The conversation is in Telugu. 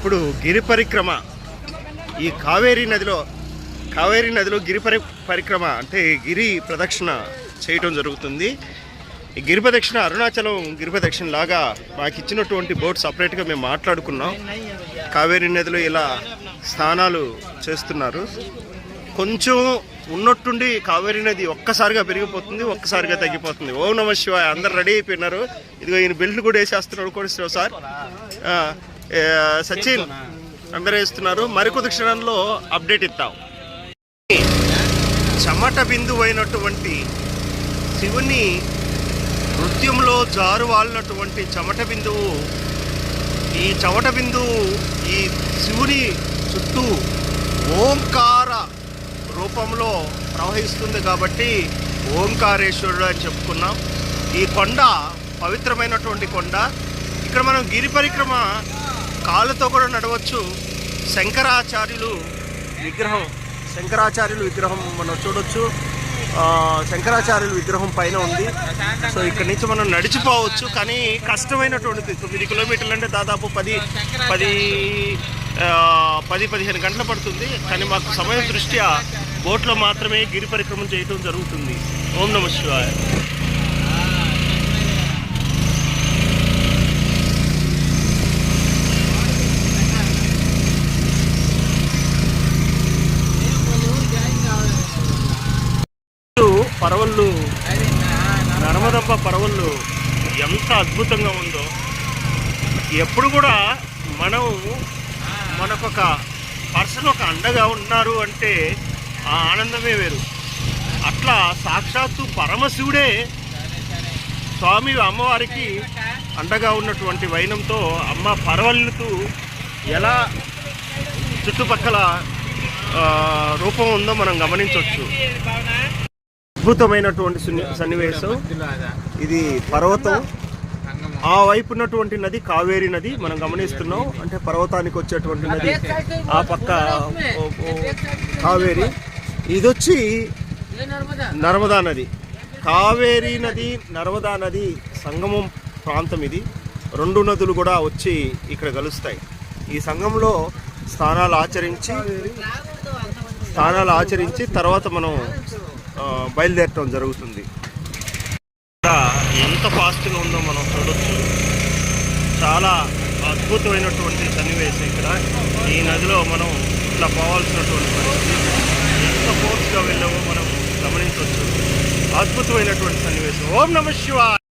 ఇప్పుడు గిరి పరిక్రమ ఈ కావేరీ నదిలో గిరి పరిక్రమ అంటే గిరి ప్రదక్షిణ చేయటం జరుగుతుంది. ఈ గిరి ప్రదక్షిణ అరుణాచలం గిరి ప్రదక్షిణ లాగా మాకు ఇచ్చినటువంటి బోట్ సపరేట్గా మేము మాట్లాడుకున్నాం. కావేరీ నదిలో ఇలా స్నానాలు చేస్తున్నారు. కొంచెం ఉన్నట్టుండి కావేరీ నది ఒక్కసారిగా పెరిగిపోతుంది, ఒక్కసారిగా తగ్గిపోతుంది. ఓం నమ శివాయ. అందరు రెడీ అయిపోయినారు. ఇదిగో ఈయన బెల్ట్ కూడా వేసేస్తున్నాడు కోటేశ్వరరావు సార్, సచిన్ అందరూ వేస్తున్నారు. మరికొద్ది క్షణంలో అప్డేట్ ఇస్తాం. చెమట బిందువు అయినటువంటి శివుని నృత్యంలో జారువాలినటువంటి చెమట బిందువు, ఈ చెమట బిందువు ఈ శివుని చుట్టూ ఓంకార రూపంలో ప్రవహిస్తుంది కాబట్టి ఓంకారేశ్వరుడు అని చెప్పుకున్నాం. ఈ కొండ పవిత్రమైనటువంటి కొండ. ఇక్కడ మనం గిరి పరిక్రమ కాళ్ళతో కూడా నడవచ్చు. శంకరాచార్యులు విగ్రహం మనం చూడొచ్చు. శంకరాచార్యుల విగ్రహం పైన ఉంది. సో ఇక్కడ నుంచి మనం నడిచిపోవచ్చు, కానీ కష్టమైనటువంటిది. 9 కిలోమీటర్లు అంటే దాదాపు 10-15 గంటలు పడుతుంది. కానీ మాకు సమయం దృష్ట్యా బోట్లో మాత్రమే గిరి పరిక్రమం చేయటం జరుగుతుంది. ఓం నమ శివాయ. పరవళ్ళు, నర్మదమ్మ పరవళ్ళు ఎంత అద్భుతంగా ఉందో. ఎప్పుడు కూడా మనకొక పర్సన్ ఒక అండగా ఉన్నారు అంటే ఆ ఆనందమే వేరు. అట్లా సాక్షాత్తు పరమశివుడే స్వామి అమ్మవారికి అండగా ఉన్నటువంటి వైనంతో అమ్మ పరవళ్ళకు ఎలా చుట్టుపక్కల రూపం ఉందో మనం గమనించవచ్చు. అద్భుతమైనటువంటి సన్నివేశం ఇది. పర్వతం, ఆ వైపు ఉన్నటువంటి నది కావేరీ నది మనం గమనిస్తున్నాం. అంటే పర్వతానికి వచ్చేటువంటి నది ఆ పక్క కావేరీ, ఇదొచ్చి నర్మదా నది. కావేరీ నది నర్మదా నది సంగమం ప్రాంతం ఇది. 2 నదులు కూడా వచ్చి ఇక్కడ కలుస్తాయి. ఈ సంగంలో స్నానాలు ఆచరించి తర్వాత మనం బయలుదేరటం జరుగుతుంది. ఎంత ఫాస్ట్గా ఉందో మనం చూడొచ్చు. చాలా అద్భుతమైనటువంటి సన్నివేశం ఇక్కడ. ఈ నదిలో మనం ఇట్లా పోవాల్సినటువంటి పరిస్థితి. ఎంత ఫోర్స్గా వెళ్ళామో మనం గమనించవచ్చు. అద్భుతమైనటువంటి సన్నివేశం. ఓం నమ శివాయ.